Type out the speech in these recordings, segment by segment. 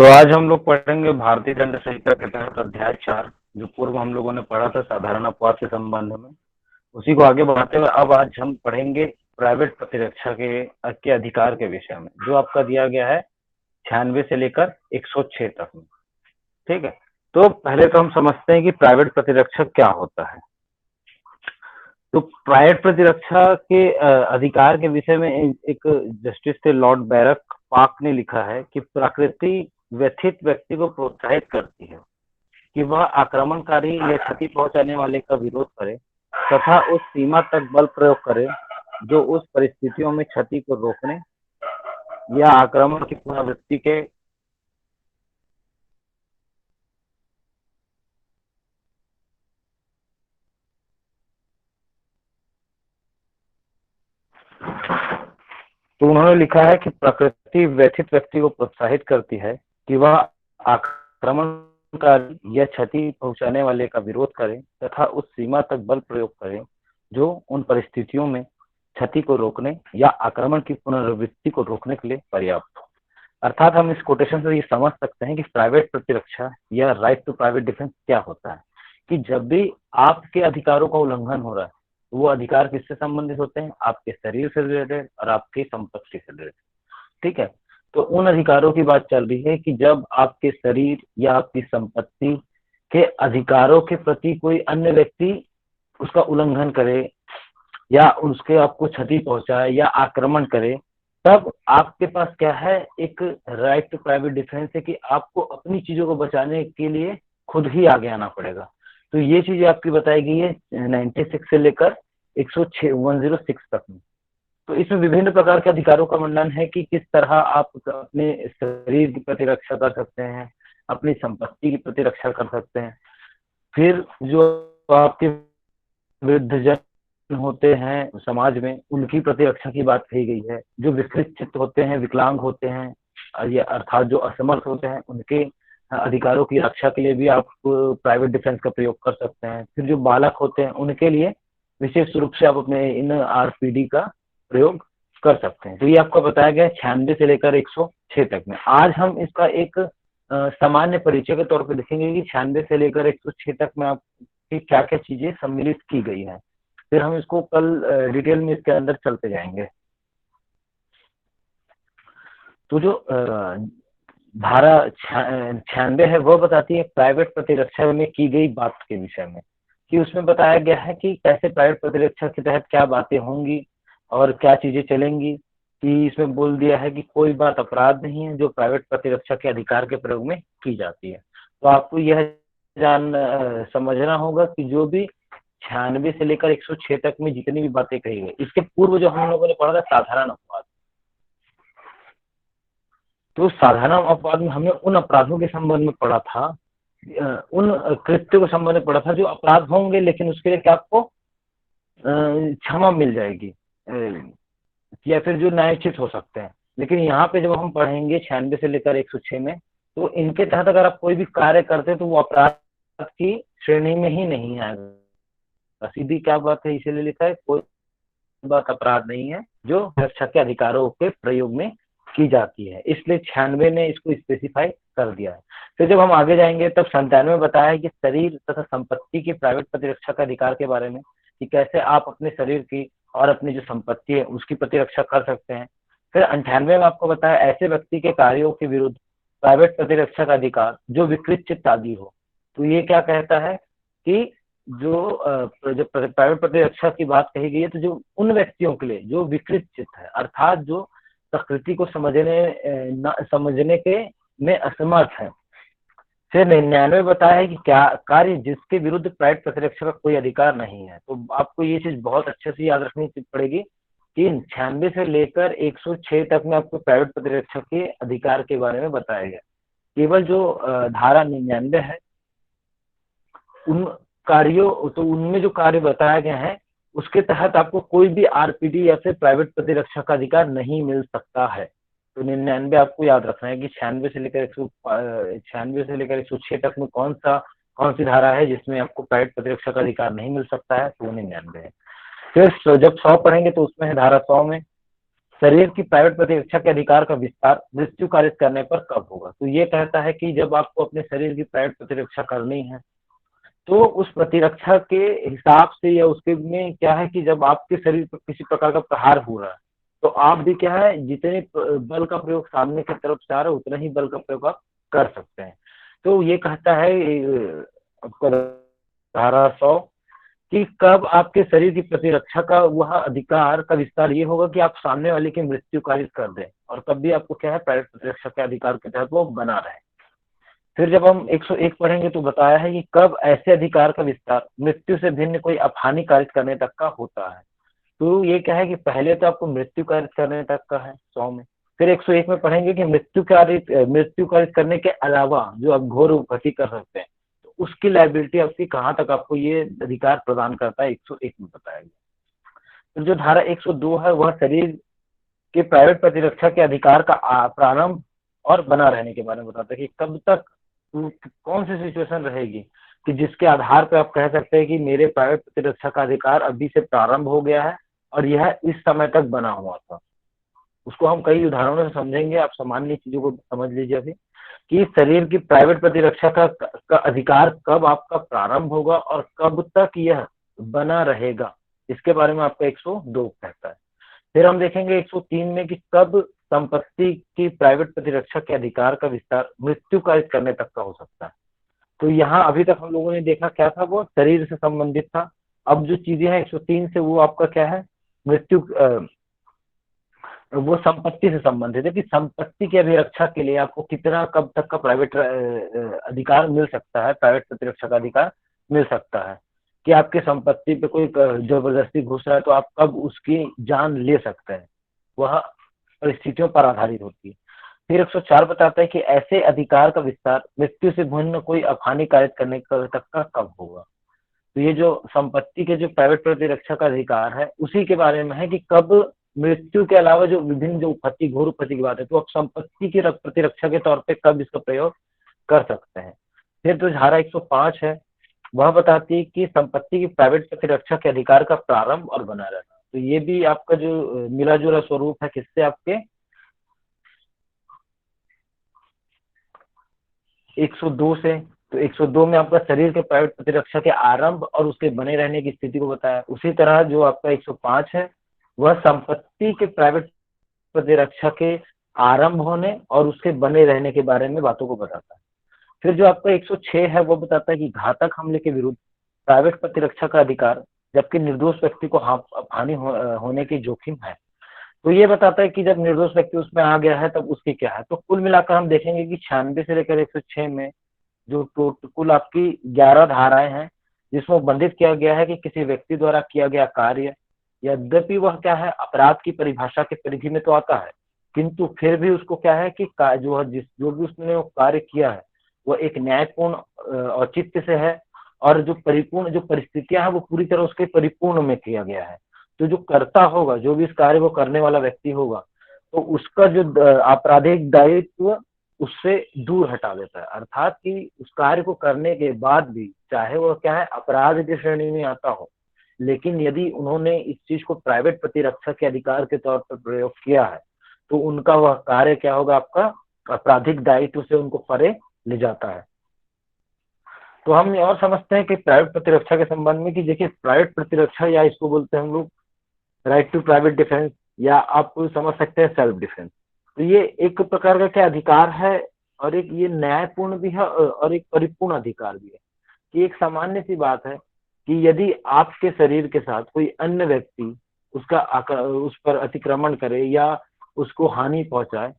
तो आज हम लोग पढ़ेंगे भारतीय दंड संहिता के तहत अध्याय 4, जो पूर्व हम लोगों ने पढ़ा था साधारण अपवाद के संबंध में। उसी को आगे बढ़ाते हुए अब आज हम पढ़ेंगे प्राइवेट प्रतिरक्षा के अधिकार के विषय में, जो आपका दिया गया है 96 से लेकर 106 तक में। ठीक है, तो पहले तो हम समझते हैं कि प्राइवेट प्रतिरक्षक क्या होता है। तो प्राइवेट प्रतिरक्षा के अधिकार के विषय में एक जस्टिस थे लॉर्ड बैरक पाक ने लिखा है कि प्रकृति व्यथित व्यक्ति को प्रोत्साहित करती है कि वह आक्रमणकारी या क्षति पहुंचाने वाले का विरोध करे तथा उस सीमा तक बल प्रयोग करे जो उस परिस्थितियों में क्षति को रोकने या आक्रमण की पुनरावृत्ति के तो उन्होंने लिखा है कि प्रकृति व्यथित व्यक्ति को प्रोत्साहित करती है कि वह आक्रमणकारी या क्षति पहुंचाने वाले का विरोध करे तथा उस सीमा तक बल प्रयोग करे जो उन परिस्थितियों में क्षति को रोकने या आक्रमण की पुनरावृत्ति को रोकने के लिए पर्याप्त हो। अर्थात हम इस कोटेशन से ये समझ सकते हैं कि प्राइवेट प्रतिरक्षा या राइट टू प्राइवेट डिफेंस क्या होता है, कि जब भी आपके अधिकारों का उल्लंघन हो रहा है तो वो अधिकार किससे संबंधित होते हैं? आपके शरीर से रिलेटेड और आपकी संपत्ति से रिलेटेड। ठीक है, तो उन अधिकारों की बात चल रही है कि जब आपके शरीर या आपकी संपत्ति के अधिकारों के प्रति कोई अन्य व्यक्ति उसका उल्लंघन करे या उसके आपको क्षति पहुंचाए या आक्रमण करे, तब आपके पास क्या है, एक राइट टू प्राइवेट डिफेंस है कि आपको अपनी चीजों को बचाने के लिए खुद ही आगे आना पड़ेगा। तो ये चीजें आपकी बताई गई है 96 से लेकर 106 तक में। तो इसमें विभिन्न प्रकार के अधिकारों का वर्णन है कि किस तरह आप अपने शरीर की प्रतिरक्षा कर सकते हैं, अपनी संपत्ति की प्रतिरक्षा कर सकते हैं। फिर जो आपके वृद्धजन होते हैं समाज में, उनकी प्रतिरक्षा की बात कही गई है। जो विकृत चित्त होते हैं, विकलांग होते हैं, अर्थात जो असमर्थ होते हैं, उनके अधिकारों की रक्षा के लिए भी आप प्राइवेट डिफेंस का प्रयोग कर सकते हैं। फिर जो बालक होते हैं उनके लिए विशेष रूप से आप अपने इन आरपीडी का प्रयोग कर सकते हैं। तो ये आपको बताया गया 96 से लेकर 106 तक में। आज हम इसका एक सामान्य परिचय के तौर पर देखेंगे कि 96 से लेकर 106 तक में आपकी क्या क्या चीजें सम्मिलित की गई हैं। फिर हम इसको कल डिटेल में इसके अंदर चलते जाएंगे। तो जो धारा 96 है वह बताती है प्राइवेट प्रतिरक्षा में की गई बात के विषय में, कि उसमें बताया गया है कि कैसे प्राइवेट प्रतिरक्षा के तहत क्या बातें होंगी और क्या चीजें चलेंगी। कि इसमें बोल दिया है कि कोई बात अपराध नहीं है जो प्राइवेट प्रतिरक्षा के अधिकार के प्रयोग में की जाती है। तो आपको यह समझना होगा कि जो भी 96 से लेकर 106 तक में जितनी भी बातें कही गई, इसके पूर्व जो हम लोगों ने पढ़ा था साधारण अपवाद, तो साधारण अपवाद में हमने उन अपराधों के संबंध में पढ़ा था, उन कृत्यों के संबंध में पढ़ा था जो अपराध होंगे लेकिन उसके लिए क्या आपको क्षमा मिल जाएगी या फिर जो न्यायोचित हो सकते हैं। लेकिन यहाँ पे जब हम पढ़ेंगे 96 से लेकर 106 में, तो इनके तहत अगर आप कोई भी कार्य करते हैं तो वो अपराध की श्रेणी में ही नहीं आएगा। सीधी क्या बात है, इसीलिए लिखा है कोई बात अपराध नहीं है जो रक्षा के अधिकारों के प्रयोग में की जाती है, इसलिए 96 ने इसको स्पेसिफाई कर दिया है। फिर जब हम आगे जाएंगे तब 97 में बताया कि शरीर तथा संपत्ति की प्राइवेट प्रतिरक्षा का अधिकार के बारे में, कि कैसे आप अपने शरीर की और अपनी जो संपत्ति है उसकी प्रतिरक्षा कर सकते हैं। फिर 98 में आपको बताया ऐसे व्यक्ति के कार्यों के विरुद्ध प्राइवेट प्रतिरक्षा का अधिकार जो विकृत चित्त आदि हो। तो ये क्या कहता है कि जो प्राइवेट प्रतिरक्षा की बात कही गई है, तो जो उन व्यक्तियों के लिए जो विकृत चित्त है, अर्थात जो प्रकृति को समझने के में असमर्थ है। फिर 99 बताया है कि क्या कार्य जिसके विरुद्ध प्राइवेट प्रतिरक्षा का कोई अधिकार नहीं है। तो आपको ये चीज बहुत अच्छे से याद रखनी पड़ेगी कि 96 से लेकर 106 तक में आपको प्राइवेट प्रतिरक्षा के अधिकार के बारे में बताया गया। केवल जो धारा 99 है उन कार्यों, तो उनमें जो कार्य बताया गया है उसके तहत आपको कोई भी आरपीडी या फिर प्राइवेट प्रतिरक्षा का अधिकार नहीं मिल सकता है। तो 99 आपको याद रखना है कि 96 से लेकर 106 तक में कौन सी धारा है जिसमें आपको प्राइवेट प्रतिरक्षा का अधिकार नहीं मिल सकता है, तो 99 है। फिर जब 100 पढ़ेंगे तो उसमें है धारा 100 में शरीर की प्राइवेट प्रतिरक्षा के अधिकार का विस्तार मृत्यु कारित करने पर कब होगा? तो ये कहता है कि जब आपको अपने शरीर की प्राइवेट प्रतिरक्षा करनी है, तो उस प्रतिरक्षा के हिसाब से या उसके में क्या है कि जब आपके शरीर पर किसी प्रकार का प्रहार हो रहा है, तो आप भी क्या है, जितने बल का प्रयोग सामने की तरफ से आ रहा है, उतना ही बल का प्रयोग आप कर सकते हैं। तो ये कहता है आपका धारा 100 कि कब आपके शरीर की प्रतिरक्षा का वह अधिकार का विस्तार ये होगा कि आप सामने वाले की मृत्यु कारित कर दें, और तब भी आपको क्या है, प्राइवेट प्रतिरक्षा के अधिकार के तहत वो बना रहे। फिर जब हम 101 पढ़ेंगे तो बताया है कि कब ऐसे अधिकार का विस्तार मृत्यु से भिन्न कोई अपहानि कारित करने तक का होता है। तो ये क्या है कि पहले तो आपको मृत्यु कारित करने तक का है 100 में। फिर 101 में पढ़ेंगे कि मृत्यु कारित करने के अलावा जो आप घोर उपहति कर सकते हैं, तो उसकी लाइबिलिटी आपकी कहाँ तक आपको ये अधिकार प्रदान करता है, 101 में बताया गया। तो जो धारा 102 है वह शरीर के प्राइवेट प्रतिरक्षा के अधिकार का प्रारंभ और बना रहने के बारे में बताता है कि कब तक कौन सी सिचुएशन रहेगी कि जिसके आधार पर आप कह सकते हैं कि मेरे प्राइवेट प्रतिरक्षा का अधिकार अभी से प्रारंभ हो गया है और यह इस समय तक बना हुआ था। उसको हम कई उदाहरणों से समझेंगे, आप सामान्य चीजों को समझ लीजिए अभी कि शरीर की प्राइवेट प्रतिरक्षा का अधिकार कब आपका प्रारंभ होगा और कब तक यह बना रहेगा, इसके बारे में आपका 102 कहता है। फिर हम देखेंगे 103 में कि कब संपत्ति की प्राइवेट प्रतिरक्षा के अधिकार का विस्तार मृत्यु कारित करने तक का हो सकता है। तो यहाँ अभी तक हम लोगों ने देखा क्या था, वो शरीर से संबंधित था। अब जो चीजें हैं 103 से वो आपका क्या है, मृत्यु वो संपत्ति से संबंधित है कि संपत्ति की अभिरक्षा के लिए आपको कितना कब तक का प्राइवेट अधिकार मिल सकता है, प्राइवेट प्रतिरक्षा का अधिकार मिल सकता है कि आपके संपत्ति पे कोई जबरदस्ती घुस रहा है तो आप कब उसकी जान ले सकते हैं, वह परिस्थितियों पर आधारित होती है। फिर 104 बताता है कि ऐसे अधिकार का विस्तार मृत्यु से भिन्न कोई अपहानि कारित करने तक का कब होगा। तो ये जो संपत्ति के जो प्राइवेट प्रतिरक्षा का अधिकार है उसी के बारे में है कि कब मृत्यु के अलावा जो विभिन्न जो उपहति घोर उपहति की बात है, तो आप संपत्ति की प्रतिरक्षा के तौर पे कब इसका प्रयोग कर सकते हैं। फिर जो धारा 105 है वह बताती है कि संपत्ति की प्राइवेट प्रतिरक्षा के अधिकार का प्रारंभ और बना रहना। तो ये भी आपका जो मिला जुला स्वरूप है किससे, आपके 102 से। तो 102 में आपका शरीर के प्राइवेट प्रतिरक्षा के आरंभ और उसके बने रहने की स्थिति को बताया। उसी तरह जो आपका 105 है वह संपत्ति के प्राइवेट प्रतिरक्षा के आरंभ होने और उसके बने रहने के बारे में बातों को बताता है। फिर जो आपका 106 है वो बताता है कि घातक हमले के विरुद्ध प्राइवेट प्रतिरक्षा का अधिकार जबकि निर्दोष व्यक्ति को हानि होने की जोखिम है। तो ये बताता है कि जब निर्दोष व्यक्ति उसमें आ गया है तब उसकी क्या है। तो कुल मिलाकर हम देखेंगे कि 96 से लेकर 106 में जो कुल आपकी 11 धाराएं हैं जिसमें बंधित किया गया है कि किसी व्यक्ति द्वारा किया गया कार्य, यद्यपि वह क्या है अपराध की परिभाषा के परिधि में तो आता है, किंतु फिर भी उसको क्या है कि जो भी उसने वो कार्य किया है वो एक न्यायपूर्ण औचित्य से है और जो परिपूर्ण जो परिस्थितियां हैं वो पूरी तरह उसके परिपूर्ण में किया गया है। तो जो कर्ता होगा, जो भी इस कार्य को करने वाला व्यक्ति होगा, तो उसका जो आपराधिक दायित्व उससे दूर हटा देता है। अर्थात कि उस कार्य को करने के बाद भी चाहे वह क्या है अपराध की श्रेणी में आता हो, लेकिन यदि उन्होंने इस चीज को प्राइवेट प्रतिरक्षा के अधिकार के तौर पर प्रयोग किया है तो उनका वह कार्य क्या होगा, आपका आपराधिक दायित्व से उनको परे ले जाता है। तो हम और समझते हैं कि प्राइवेट प्रतिरक्षा के संबंध में कि देखिए प्राइवेट प्रतिरक्षा या इसको बोलते हैं हम लोग राइट टू प्राइवेट डिफेंस, या आप समझ सकते हैं सेल्फ डिफेंस। तो ये एक प्रकार का क्या अधिकार है और एक ये न्यायपूर्ण भी है और एक परिपूर्ण अधिकार भी है कि एक सामान्य सी बात है कि यदि आपके शरीर के साथ कोई अन्य व्यक्ति उस पर अतिक्रमण करे या उसको हानि पहुंचाए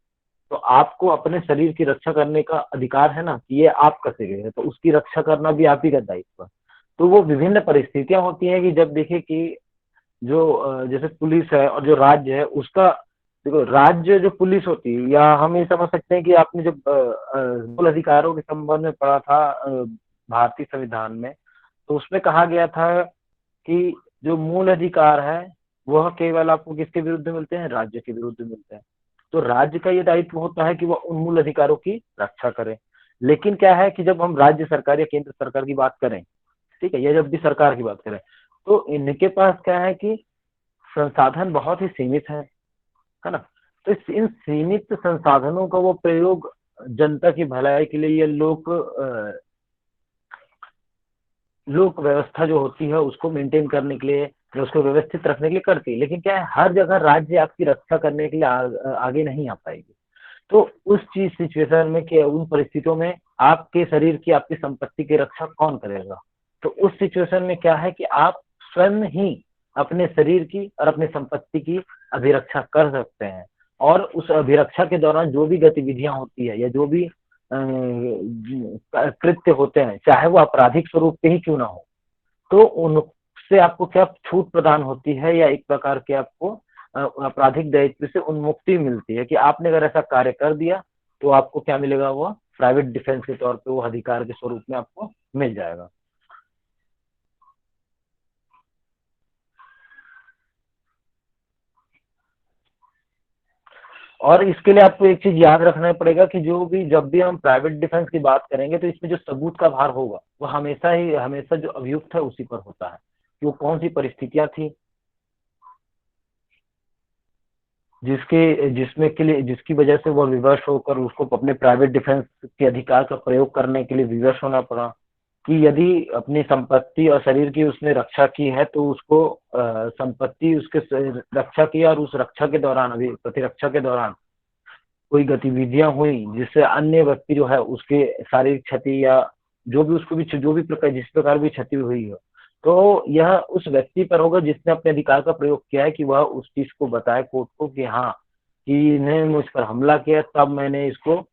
तो आपको अपने शरीर की रक्षा करने का अधिकार है ना, कि ये आपका शरीर है तो उसकी रक्षा करना भी आप ही का दायित्व है। तो वो विभिन्न परिस्थितियां होती हैं कि जब देखे कि जो जैसे पुलिस है और जो राज्य है उसका, देखो राज्य जो पुलिस होती है, या हम ये समझ सकते हैं कि आपने जब मूल अधिकारों के संबंध में पढ़ा था भारतीय संविधान में, तो उसमें कहा गया था कि जो मूल अधिकार है वह केवल आपको किसके विरुद्ध मिलते हैं, राज्य के विरुद्ध मिलते हैं। तो राज्य का ये दायित्व होता है कि वह उन मूल अधिकारों की रक्षा करे। लेकिन क्या है कि जब हम राज्य सरकार या केंद्र सरकार की बात करें, ठीक है, या जब भी सरकार की बात करें, तो इनके पास क्या है कि संसाधन बहुत ही सीमित है है ना। तो इन सीमित संसाधनों का वो प्रयोग जनता की भलाई के लिए, या लोक व्यवस्था जो होती है उसको मेंटेन करने के लिए, या उसको व्यवस्थित रखने के लिए करती है। लेकिन क्या है, हर जगह राज्य आपकी रक्षा करने के लिए आगे नहीं आ पाएगी। तो उस चीज सिचुएशन में, कि उन परिस्थितियों में आपके शरीर की, आपकी संपत्ति की रक्षा कौन करेगा। तो उस सिचुएशन में क्या है कि आप स्वयं ही अपने शरीर की और अपनी संपत्ति की अभिरक्षा कर सकते हैं। और उस अभिरक्षा के दौरान जो भी गतिविधियां होती है, या जो भी कृत्य होते हैं, चाहे वो आपराधिक स्वरूप के ही क्यों ना हो, तो उनसे आपको क्या छूट प्रदान होती है, या एक प्रकार के आपको आपराधिक दायित्व से उन्मुक्ति मिलती है, कि आपने अगर ऐसा कार्य कर दिया तो आपको क्या मिलेगा, वो प्राइवेट डिफेंस के तौर पे वो अधिकार के स्वरूप में आपको मिल जाएगा। और इसके लिए आपको एक चीज याद रखना पड़ेगा कि जब भी हम प्राइवेट डिफेंस की बात करेंगे, तो इसमें जो सबूत का भार होगा वो हमेशा जो अभियुक्त है उसी पर होता है, कि वो कौन सी परिस्थितियां थी जिसकी वजह से वो विवश होकर उसको अपने प्राइवेट डिफेंस के अधिकार का प्रयोग करने के लिए विवश होना पड़ा। कि यदि अपनी संपत्ति और शरीर की उसने रक्षा की है, तो उसको संपत्ति उसके रक्षा की, और उस रक्षा के दौरान, अभी प्रतिरक्षा के दौरान कोई गतिविधियां हुई जिससे अन्य व्यक्ति जो है उसके शारीरिक क्षति, या जो भी प्रकार, जिस प्रकार भी क्षति हुई हो, तो यह उस व्यक्ति पर होगा जिसने अपने अधिकार का प्रयोग किया है, कि वह उस चीज को बताए कोर्ट को, कि हाँ, कि इन्हें मुझ पर हमला किया, तब मैंने इसको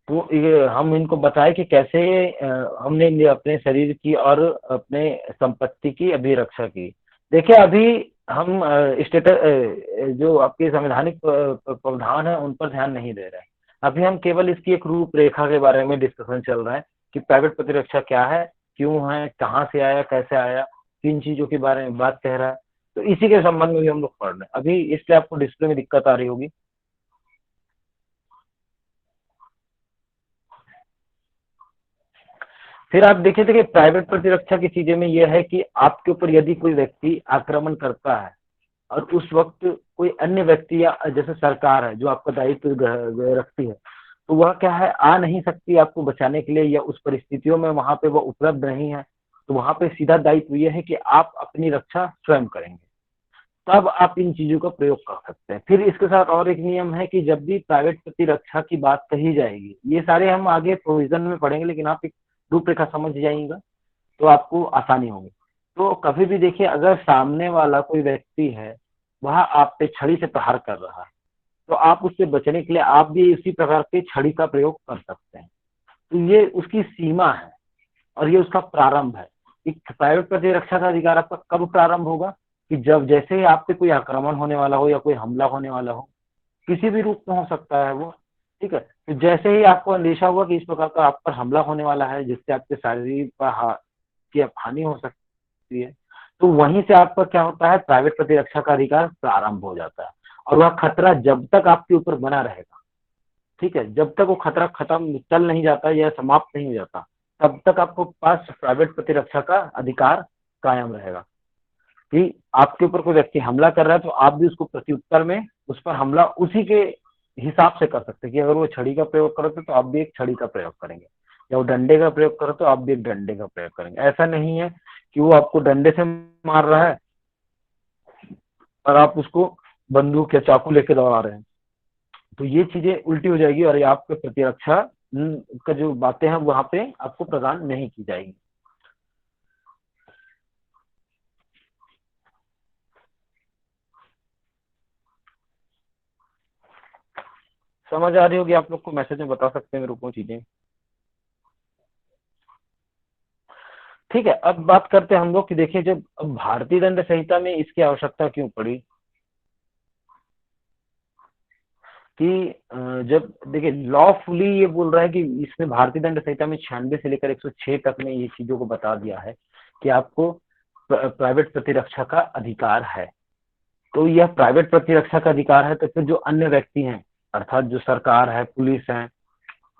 तो ये हम इनको बताए कि कैसे हमने अपने शरीर की और अपने संपत्ति की अभिरक्षा की। देखिए, अभी हम स्टेटस जो आपके संवैधानिक प्रावधान है उन पर ध्यान नहीं दे रहे हैं। अभी हम केवल इसकी एक रूपरेखा के बारे में डिस्कशन चल रहा है, कि प्राइवेट प्रतिरक्षा क्या है, क्यों है, कहाँ से आया, कैसे आया, किन चीजों के बारे में बात कह रहा है। तो इसी के संबंध में भी हम लोग पढ़ रहे हैं अभी, इसलिए आपको डिस्प्ले में दिक्कत आ रही होगी। फिर आप देखे थे कि प्राइवेट प्रतिरक्षा की चीजें में यह है कि आपके ऊपर यदि कोई व्यक्ति आक्रमण करता है, और उस वक्त कोई अन्य व्यक्ति, या जैसे सरकार है जो आपका दायित्व रखती है, तो वह क्या है, आ नहीं सकती आपको बचाने के लिए, या उस परिस्थितियों में वहां पे वो उपलब्ध नहीं है। तो वहां पे सीधा दायित्व यह है कि आप अपनी रक्षा स्वयं करेंगे, तब आप इन चीजों का प्रयोग कर सकते हैं। फिर इसके साथ और एक नियम है, कि जब भी प्राइवेट प्रतिरक्षा की बात कही जाएगी, ये सारे हम आगे प्रोविजन में पढ़ेंगे, लेकिन आप एक रूपरेखा समझ जाएंगे तो आपको आसानी होगी। तो कभी भी देखिए, अगर सामने वाला कोई व्यक्ति है, वह आप पे छड़ी से प्रहार कर रहा है, तो आप उससे बचने के लिए आप भी इसी प्रकार के छड़ी का प्रयोग कर सकते हैं। तो ये उसकी सीमा है, और ये उसका प्रारंभ है। एक प्राइवेट प्रतिरक्षा का अधिकार आपका कब प्रारंभ होगा, कि जब जैसे ही आप पे कोई आक्रमण होने वाला हो, या कोई हमला होने वाला हो, किसी भी रूप में हो सकता है वो, ठीक है। तो जैसे ही आपको अंदेशा हुआ कि इस प्रकार का आप पर हमला होने वाला है, जिससे आपके शारीरिक की हानि हो सकती है, तो वहीं से आपका क्या होता है, प्राइवेट प्रतिरक्षा का अधिकार प्रारंभ हो जाता है। और वह खतरा जब तक आपके ऊपर बना रहेगा, ठीक है, जब तक वो खतरा खत्म चल नहीं जाता या समाप्त नहीं हो जाता, तब तक आपको पास प्राइवेट प्रतिरक्षा का अधिकार कायम रहेगा। कि आपके ऊपर कोई व्यक्ति हमला कर रहा है, तो आप भी उसको प्रत्युत्तर में उस पर हमला उसी के हिसाब से कर सकते हैं, कि अगर वो छड़ी का प्रयोग करते तो आप भी एक छड़ी का प्रयोग करेंगे, या वो डंडे का प्रयोग करे तो आप भी एक डंडे का प्रयोग करेंगे। ऐसा नहीं है कि वो आपको डंडे से मार रहा है और आप उसको बंदूक या चाकू लेके दौड़ा रहे हैं, तो ये चीजें उल्टी हो जाएगी, और ये आपके प्रतिरक्षा का जो बातें हैं वहां पे आपको प्रदान नहीं की जाएगी। समझ आ रही होगी आप लोग को, मैसेज में बता सकते हैं मेरे को चीजें। ठीक है, अब बात करते हैं हम लोग कि देखिए, जब अब भारतीय दंड संहिता में इसकी आवश्यकता क्यों पड़ी। कि जब देखिए, लॉफुली ये बोल रहा है कि इसमें भारतीय दंड संहिता में 96 से लेकर 106 तक में ये चीजों को बता दिया है कि आपको प्राइवेट प्रतिरक्षा का अधिकार है। तो यह प्राइवेट प्रतिरक्षा का अधिकार है, तो फिर जो अन्य व्यक्ति हैं, अर्थात जो सरकार है, पुलिस है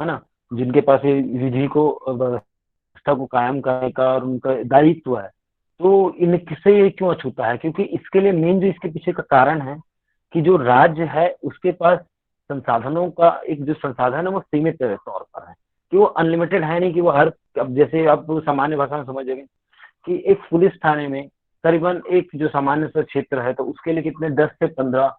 ना, जिनके पास ये विधि को व्यवस्था को कायम करने का और उनका दायित्व है, तो इनसे ये क्यों अछूता है? क्योंकि इसके लिए मेन जो इसके पीछे का कारण है कि जो राज्य है उसके पास संसाधनों का एक जो संसाधन है वो सीमित तौर पर है, कि वो अनलिमिटेड है नहीं कि वो हर, अब जैसे आप सामान्य भाषा में समझेंगे कि एक पुलिस थाने में करीबन एक जो सामान्य सा क्षेत्र है तो उसके लिए कितने 10 से 15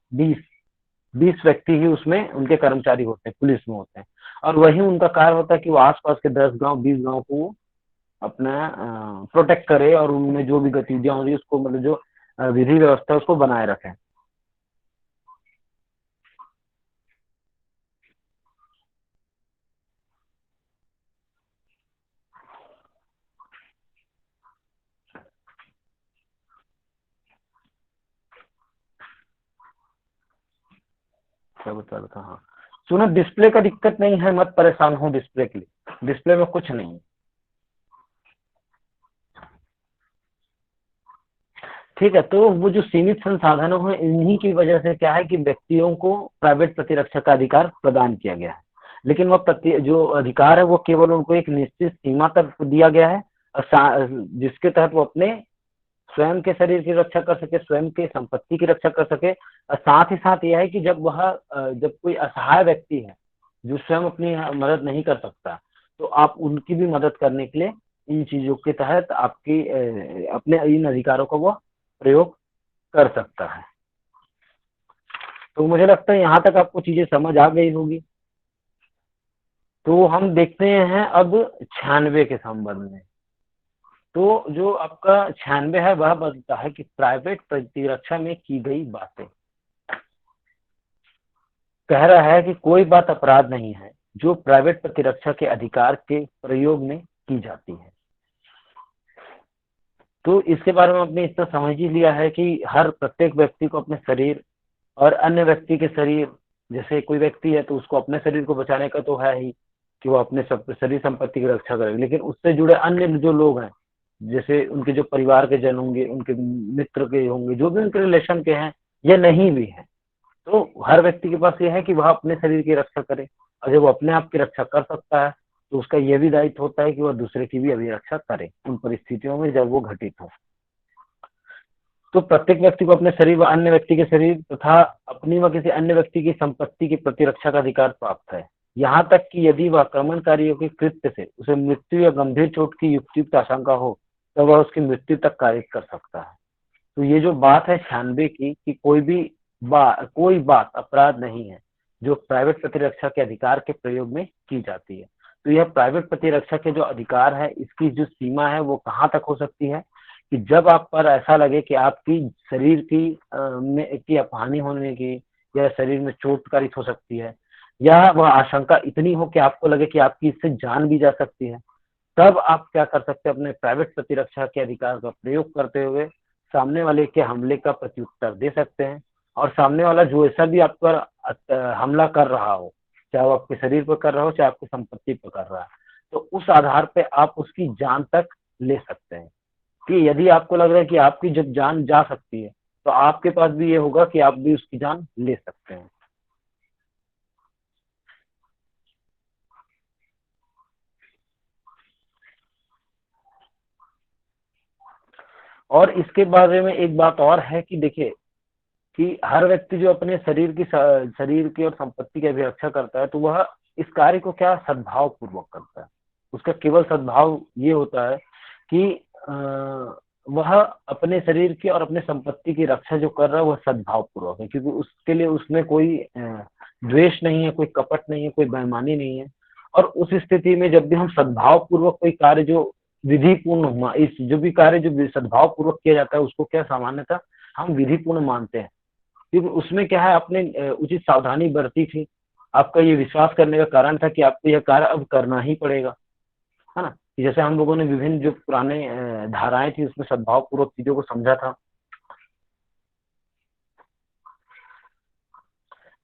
20 व्यक्ति ही उसमें उनके कर्मचारी होते हैं, पुलिस में होते हैं, और वही उनका कार्य होता है कि वो आसपास के 10 गांव 20 गांव को अपना प्रोटेक्ट करे और उनमें जो भी गतिविधियां हो रही है उसको, मतलब जो विधि व्यवस्था उसको बनाए रखें। क्या बता रहा था? हाँ, सुनो, डिस्प्ले का दिक्कत नहीं है, मत परेशान हो डिस्प्ले के लिए, डिस्प्ले में कुछ नहीं है। ठीक है, तो वो जो सीमित संसाधनों हैं इन्हीं की वजह से क्या है कि व्यक्तियों को प्राइवेट प्रतिरक्षा का अधिकार प्रदान किया गया है, लेकिन वह जो अधिकार है वो केवल उनको एक निश्चित सीमा तक दिया गया है, और जिसके तहत वो अपने स्वयं के शरीर की रक्षा कर सके, स्वयं की संपत्ति की रक्षा कर सके, और साथ ही साथ यह है कि जब कोई असहाय व्यक्ति है जो स्वयं अपनी मदद नहीं कर सकता, तो आप उनकी भी मदद करने के लिए इन चीजों के तहत आपकी अपने इन अधिकारों का वो प्रयोग कर सकता है। तो मुझे लगता है यहाँ तक आपको चीजें समझ आ गई होगी। तो हम देखते हैं अब 96 के संबंध में। तो जो आपका 96 है वह बताता है कि प्राइवेट प्रतिरक्षा में की गई बातें, कह रहा है कि कोई बात अपराध नहीं है जो प्राइवेट प्रतिरक्षा के अधिकार के प्रयोग में की जाती है। तो इसके बारे में आपने इतना समझ ही लिया है कि हर प्रत्येक व्यक्ति को अपने शरीर और अन्य व्यक्ति के शरीर, जैसे कोई व्यक्ति है तो उसको अपने शरीर को बचाने का तो है ही कि वो अपने शरीर संपत्ति की रक्षा करेगा, लेकिन उससे जुड़े अन्य जो लोग हैं, जैसे उनके जो परिवार के जन होंगे, उनके मित्र के होंगे, जो भी उनके रिलेशन के हैं या नहीं भी है, तो हर व्यक्ति के पास ये है कि वह अपने शरीर की रक्षा करे, और जब वो अपने आप की रक्षा कर सकता है तो उसका यह भी दायित्व होता है कि वह दूसरे की भी अभिरक्षा करे उन परिस्थितियों में जब वो घटित हो। तो प्रत्येक व्यक्ति को अपने शरीर व अन्य व्यक्ति के शरीर तथा अपनी व किसी अन्य व्यक्ति की संपत्ति की प्रतिरक्षा का अधिकार प्राप्त है, यहाँ तक कि यदि वह आक्रमणकारियों के कृत्य से उसे मृत्यु या गंभीर चोट की युक्त आशंका हो तो वह उसकी मृत्यु तक कारित कर सकता है। तो ये जो बात है 96 की कि कोई बात अपराध नहीं है जो प्राइवेट प्रतिरक्षा के अधिकार के प्रयोग में की जाती है। तो यह प्राइवेट प्रतिरक्षा के जो अधिकार है इसकी जो सीमा है वो कहाँ तक हो सकती है कि जब आप पर ऐसा लगे कि आपकी शरीर की हानि होने की या शरीर में चोट कारित हो सकती है, या वह आशंका इतनी हो कि आपको लगे कि आपकी इससे जान भी जा सकती है, तब आप क्या कर सकते हैं, अपने प्राइवेट प्रतिरक्षा के अधिकार का प्रयोग करते हुए सामने वाले के हमले का प्रत्युत्तर दे सकते हैं। और सामने वाला जो ऐसा भी आप पर हमला कर रहा हो, चाहे वो आपके शरीर पर कर रहा हो चाहे आपकी संपत्ति पर कर रहा है, तो उस आधार पे आप उसकी जान तक ले सकते हैं। कि यदि आपको लग रहा है कि आपकी जब जान जा सकती है तो आपके पास भी ये होगा कि आप भी उसकी जान ले सकते हैं। और इसके बारे में एक बात और है कि देखिए कि हर व्यक्ति जो अपने शरीर की और संपत्ति की अभिरक्षा करता है तो वह इस कार्य को क्या सद्भाव पूर्वक करता है। उसका केवल सद्भाव ये होता है कि वह अपने शरीर की और अपने संपत्ति की रक्षा जो कर रहा है वह सद्भाव पूर्वक है, क्योंकि उसके लिए उसमें कोई द्वेष नहीं है, कोई कपट नहीं है, कोई बेईमानी नहीं है। और उस स्थिति में जब भी हम सद्भाव पूर्वक कोई कार्य जो विधिपूर्ण हुआ, इस जो भी कार्य जो सद्भाव पूर्वक किया जाता है उसको क्या सामान्यतः हम विधिपूर्ण मानते हैं, क्योंकि उसमें क्या है आपने उचित सावधानी बरती थी, आपका ये विश्वास करने का कारण था कि आपको यह कार्य अब करना ही पड़ेगा, है ना। जैसे हम लोगों ने विभिन्न जो पुराने धाराएं थी उसमें सद्भाव पूर्वक चीजों को समझा था।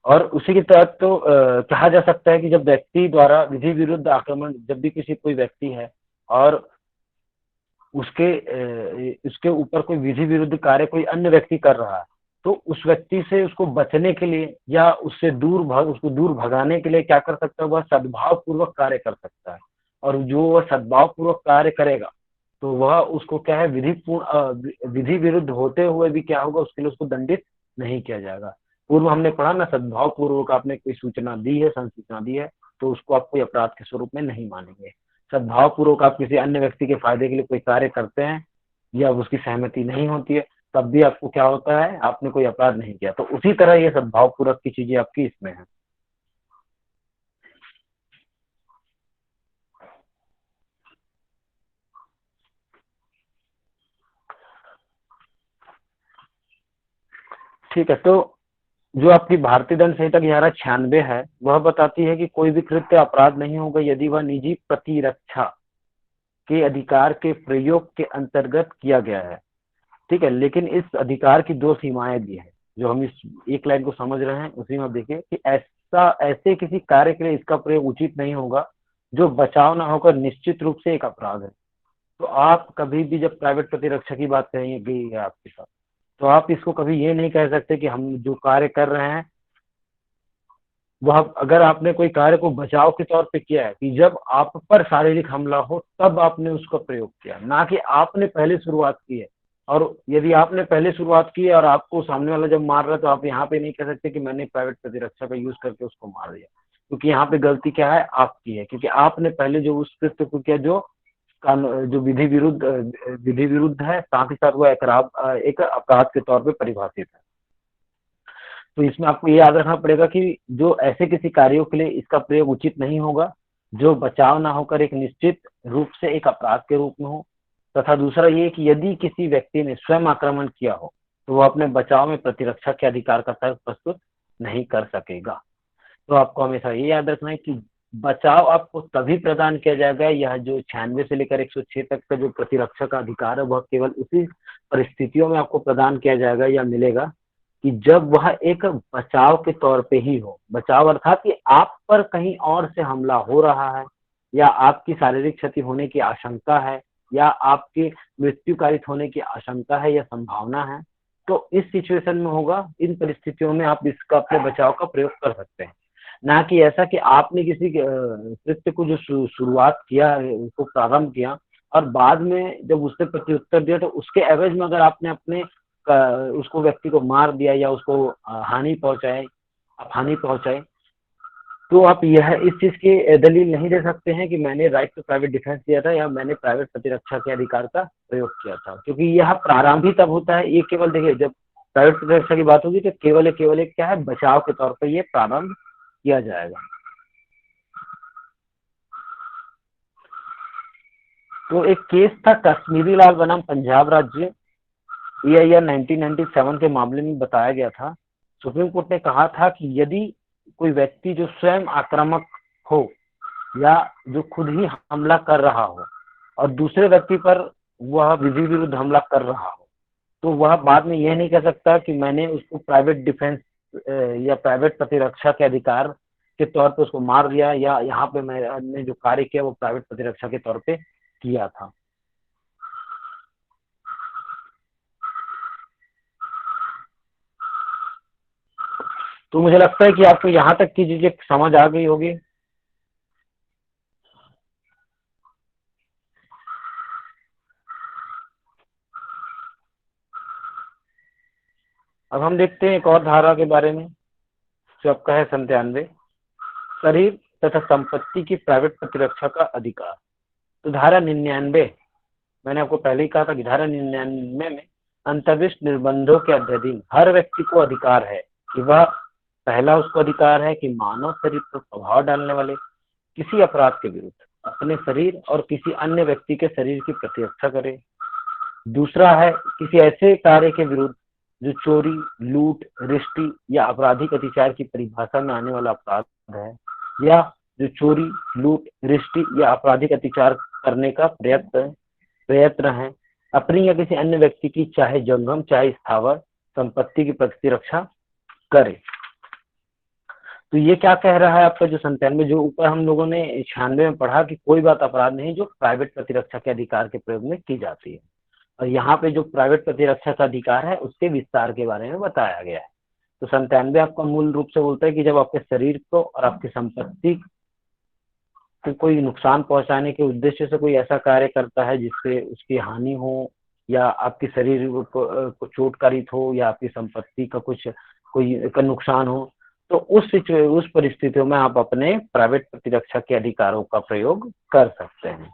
और उसी के तहत तो कहा जा सकता है कि जब व्यक्ति द्वारा विधि विरुद्ध आक्रमण, जब भी किसी कोई व्यक्ति है और उसके ऊपर कोई विधि विरुद्ध कार्य कोई अन्य व्यक्ति कर रहा है तो उस व्यक्ति से उसको बचने के लिए या उससे उसको दूर भगाने के लिए क्या कर सकता है, वह सद्भाव पूर्वक कार्य कर सकता है। और जो वह सद्भाव पूर्वक कार्य करेगा तो वह उसको क्या है, विधि विरुद्ध होते हुए भी क्या होगा, उसके लिए उसको दंडित नहीं किया जाएगा। पूर्व हमने पढ़ा ना, सद्भाव पूर्वक आपने कोई सूचना दी है, संसूचना दी है, तो उसको आप कोई अपराध के स्वरूप में नहीं मानेंगे। सद्भाव पूर्वक आप किसी अन्य व्यक्ति के फायदे के लिए कोई कार्य करते हैं या उसकी सहमति नहीं होती है, तब भी आपको क्या होता है, आपने कोई अपराध नहीं किया। तो उसी तरह ये सद्भाव पूर्वक की चीजें आपकी इसमें है। ठीक है, तो जो आपकी भारतीय दंड संहिता 1196 है, वह बताती है कि कोई भी कृत्य अपराध नहीं होगा यदि वह निजी प्रतिरक्षा के अधिकार के प्रयोग के अंतर्गत किया गया है। ठीक है, लेकिन इस अधिकार की दो सीमाएं दी हैं, जो हम इस एक लाइन को समझ रहे हैं उसी में देखिए कि ऐसे किसी कार्य के लिए इसका प्रयोग उचित नहीं होगा जो बचाव ना होकर निश्चित रूप से एक अपराध है। तो आप कभी भी जब प्राइवेट प्रतिरक्षा की बात करेंगे आपके साथ, तो आप इसको कभी ये नहीं कह सकते कि हम जो कार्य कर रहे हैं वह, अगर आपने कोई कार्य को बचाव के तौर पे किया है कि जब आप पर शारीरिक हमला हो तब आपने उसका प्रयोग किया, ना कि आपने पहले शुरुआत की है। और यदि आपने पहले शुरुआत की है और आपको सामने वाला जब मार रहा है तो आप यहाँ पे नहीं कह सकते कि मैंने प्राइवेट प्रतिरक्षा का यूज करके उसको मार दिया, क्योंकि यहाँ पे गलती क्या है, आपकी है, क्योंकि आपने पहले जो उस कृत्य को किया जो जो विधि विरुद्ध है, साथ ही साथ वो एक अपराध के तौर पे परिभाषित है। तो इसमें आपको ये याद रखना पड़ेगा कि जो ऐसे किसी कार्यों के लिए इसका प्रयोग उचित नहीं होगा जो बचाव ना होकर एक निश्चित रूप से एक अपराध के रूप में हो। तथा दूसरा ये कि यदि किसी व्यक्ति ने स्वयं आक्रमण किया हो तो वह अपने बचाव में प्रतिरक्षा के अधिकार का तर्क प्रस्तुत नहीं कर सकेगा। तो आपको हमेशा ये याद रखना है कि बचाव आपको तभी प्रदान किया जाएगा, यह जो 96 से लेकर 106 तक का जो प्रतिरक्षा का अधिकार है वह केवल उसी परिस्थितियों में आपको प्रदान किया जाएगा या मिलेगा कि जब वह एक बचाव के तौर पे ही हो। बचाव अर्थात कि आप पर कहीं और से हमला हो रहा है या आपकी शारीरिक क्षति होने की आशंका है या आपके मृत्युकारित होने की आशंका है या संभावना है, तो इस सिचुएशन में होगा, इन परिस्थितियों में आप इसका अपने बचाव का प्रयोग कर सकते हैं। ना कि ऐसा कि आपने किसी कृत्य को जो शुरुआत किया, उसको प्रारंभ किया और बाद में जब उसने प्रत्युत्तर दिया तो उसके एवज में अगर आपने अपने उसको व्यक्ति को मार दिया या उसको हानि पहुंचाए, तो आप यह इस चीज की दलील नहीं दे सकते हैं कि मैंने राइट टू प्राइवेट डिफेंस दिया था या मैंने प्राइवेट प्रतिरक्षा के अधिकार का प्रयोग किया था, क्योंकि यह प्रारंभ ही तब होता है। ये केवल देखिए, जब प्राइवेट प्रतिरक्षा की बात होगी तो केवल एक क्या है, बचाव के तौर पर ये प्रारंभ किया जाएगा। तो एक केस था कश्मीरी लाल बनाम पंजाब राज्य, ईयर 1997 के मामले में बताया गया था। सुप्रीम कोर्ट ने कहा था कि यदि कोई व्यक्ति जो स्वयं आक्रामक हो या जो खुद ही हमला कर रहा हो और दूसरे व्यक्ति पर वह विधि विरुद्ध हमला कर रहा हो, तो वह बाद में यह नहीं कह सकता कि मैंने उसको प्राइवेट डिफेंस या प्राइवेट प्रतिरक्षा के अधिकार के तौर पे उसको मार दिया या यहाँ पे मैंने जो कार्य किया वो प्राइवेट प्रतिरक्षा के तौर पे किया था। तो मुझे लगता है कि आपको यहाँ तक की चीजें समझ आ गई होगी। अब हम देखते हैं एक और धारा के बारे में जो आपका है 97, शरीर तथा संपत्ति की प्राइवेट प्रतिरक्षा का अधिकार। तो धारा 99, मैंने आपको पहले ही कहा था कि धारा 99 में अंतर्विष्ट निर्बंधों के अधीन हर व्यक्ति को अधिकार है कि वह, पहला उसको अधिकार है कि मानव शरीर पर प्रभाव डालने वाले किसी अपराध के विरुद्ध अपने शरीर और किसी अन्य व्यक्ति के शरीर की प्रतिरक्षा करे। दूसरा है किसी ऐसे कार्य के विरुद्ध जो चोरी, लूट, रिश्ती या आपराधिक अत्याचार की परिभाषा में आने वाला अपराध है, या जो चोरी, लूट, रिश्ती या आपराधिक अत्याचार करने का प्रयत्न है अपनी या किसी अन्य व्यक्ति की चाहे जंगम चाहे स्थावर संपत्ति की प्रतिरक्षा करे। तो ये क्या कह रहा है आपका जो 97, जो ऊपर हम लोगों ने 96 में पढ़ा कि कोई बात अपराध नहीं जो प्राइवेट प्रतिरक्षा के अधिकार के प्रयोग में की जाती है। और यहाँ पे जो प्राइवेट प्रतिरक्षा का अधिकार है उसके विस्तार के बारे में बताया गया है। तो 97 आपका मूल रूप से बोलता है कि जब आपके शरीर को और आपकी संपत्ति को कोई नुकसान पहुंचाने के उद्देश्य से कोई ऐसा कार्य करता है जिससे उसकी हानि हो, या आपके शरीर को चोटकारित हो, या आपकी संपत्ति का कुछ कोई का नुकसान हो, तो उस परिस्थितियों में आप अपने प्राइवेट प्रतिरक्षा के अधिकारों का प्रयोग कर सकते हैं।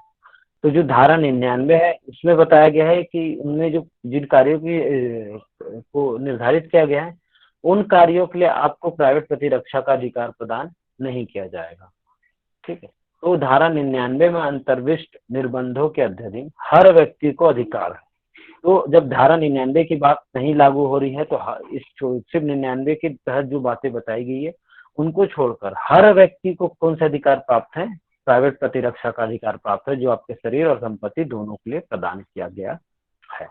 तो जो धारा 99 है उसमें बताया गया है कि उनमें जो जिन कार्यों की को निर्धारित किया गया है उन कार्यों के लिए आपको प्राइवेट प्रतिरक्षा का अधिकार प्रदान नहीं किया जाएगा। ठीक है। तो धारा 99 में अंतर्विष्ट निर्बंधों के अधीन हर व्यक्ति को अधिकार है। तो जब धारा 99 की बात नहीं लागू हो रही है तो इस सिर्फ 99 के तहत जो बातें बताई गई है उनको छोड़कर हर व्यक्ति को कौन से अधिकार प्राप्त है? प्राइवेट प्रतिरक्षा का अधिकार प्राप्त है, जो आपके शरीर और संपत्ति दोनों के लिए प्रदान किया गया है।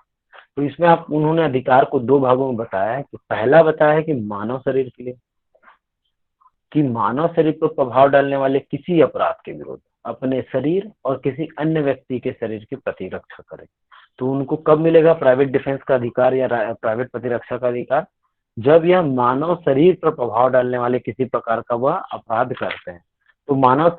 तो इसमें उन्होंने अधिकार को दो भागों में बताया है कि पहला बताया है कि मानव शरीर के लिए, कि मानव शरीर पर प्रभाव डालने वाले किसी अपराध के विरुद्ध अपने शरीर और किसी अन्य व्यक्ति के शरीर की प्रतिरक्षा करे। तो उनको कब मिलेगा प्राइवेट डिफेंस का अधिकार या प्राइवेट प्रतिरक्षा का अधिकार? जब यह मानव शरीर पर प्रभाव डालने वाले किसी प्रकार का वह अपराध करते हैं। तो मानव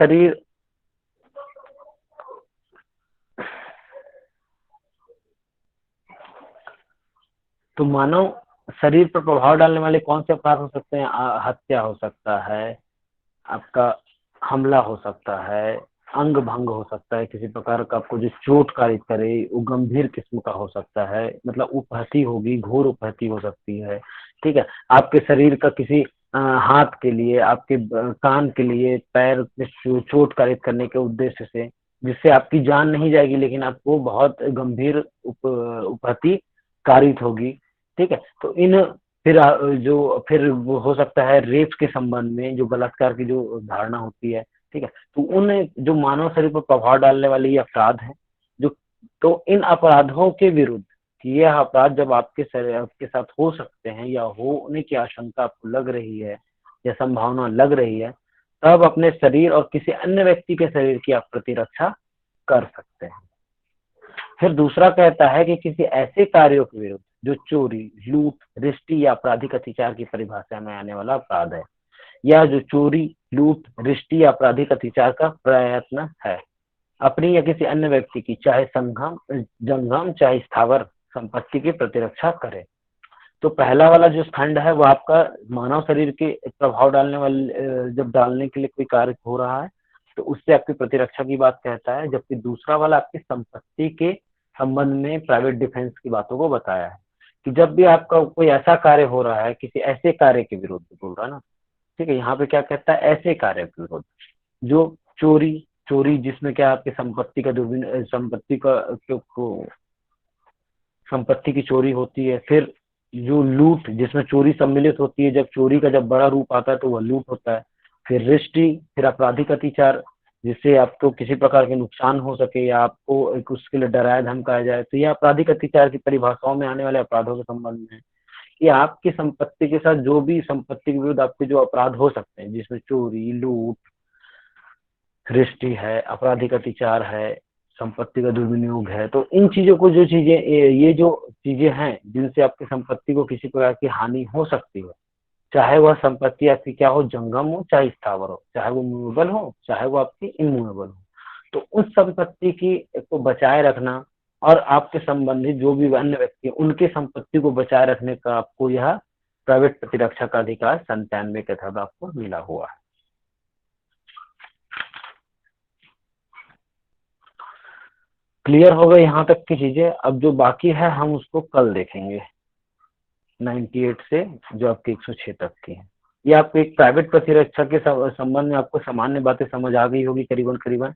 शरीर पर प्रभाव डालने वाले कौन से अपराध हो सकते हैं? हत्या हो सकता है, आपका हमला हो सकता है, अंग भंग हो सकता है, किसी प्रकार का आपको जो चोट कारित करे वो गंभीर किस्म का हो सकता है, मतलब उपहति होगी, घोर उपहति हो सकती है। ठीक है। आपके शरीर का किसी हाथ के लिए, आपके कान के लिए, पैर में चोट कारित करने के उद्देश्य से, जिससे आपकी जान नहीं जाएगी लेकिन आपको बहुत गंभीर उपहति कारित होगी। ठीक है। तो इन फिर वो हो सकता है रेप के संबंध में जो बलात्कार की जो धारणा होती है। ठीक है। तो उन जो मानव शरीर पर प्रभाव डालने वाले ये अपराध हैं, जो तो इन अपराधों के विरुद्ध, कि यह अपराध जब आपके साथ हो सकते हैं या होने की आशंका आपको लग रही है या संभावना लग रही है, तब अपने शरीर और किसी अन्य व्यक्ति के शरीर की आप प्रतिरक्षा कर सकते हैं। फिर दूसरा कहता है कि किसी ऐसे कार्यों के विरुद्ध जो चोरी, लूट, रिश्ती या आपराधिक अत्याचार की परिभाषा में आने वाला अपराध है, या जो चोरी, लूट, रिश्ती या आपराधिक अत्याचार का प्रयत्न है, अपनी या किसी अन्य व्यक्ति की चाहे जंगम चाहे स्थावर संपत्ति की प्रतिरक्षा करे। तो पहला वाला जो खंड है वो आपका मानव शरीर के प्रभाव डालने वाले जब डालने के लिए कोई कार्य हो रहा है तो उससे आपकी प्रतिरक्षा की बात कहता है, जबकि दूसरा वाला आपकी संपत्ति के संबंध में प्राइवेट डिफेंस की बातों को बताया है कि जब भी आपका कोई ऐसा कार्य हो रहा है, किसी ऐसे कार्य के विरुद्ध बोल रहा है ना। ठीक है। यहाँ पे क्या कहता है? ऐसे कार्य के विरुद्ध जो चोरी जिसमें क्या आपकी संपत्ति का संपत्ति की चोरी होती है। फिर जो लूट जिसमें चोरी सम्मिलित होती है, जब चोरी का जब बड़ा रूप आता है तो वह लूट होता है। फिर रिश्ती, फिर आपराधिक अत्याचार जिससे आपको किसी प्रकार के नुकसान हो सके या आपको एक उसके लिए डराया धमकाया जाए, तो यह आपराधिक अत्याचार की परिभाषाओं में आने वाले अपराधों के संबंध में है कि आपकी संपत्ति के साथ जो भी संपत्ति के विरुद्ध आपके जो अपराध हो सकते हैं, जिसमें चोरी, लूट, रिश्ती है, आपराधिक अत्याचार है, संपत्ति का दुर्विनियोग है, तो इन चीजों को ये जो चीजें हैं जिनसे आपकी संपत्ति को किसी प्रकार की हानि हो सकती है, चाहे वह संपत्ति आपकी क्या हो, जंगम हो चाहे स्थावर हो, चाहे वो मूवेबल हो चाहे वो आपकी इमूवेबल हो, तो उस संपत्ति की को बचाए रखना और आपके संबंधित जो भी अन्य व्यक्ति उनकी संपत्ति को बचाए रखने का आपको यह प्राइवेट प्रतिरक्षा का अधिकार 97 के तहत आपको मिला हुआ है। क्लियर हो गए यहाँ तक की चीजें? अब जो बाकी है हम उसको कल देखेंगे 98 से जो आपके 106 तक की है। ये आपको एक प्राइवेट प्रतिरक्षा के संबंध में आपको सामान्य बातें समझ आ गई होगी करीबन करीबन।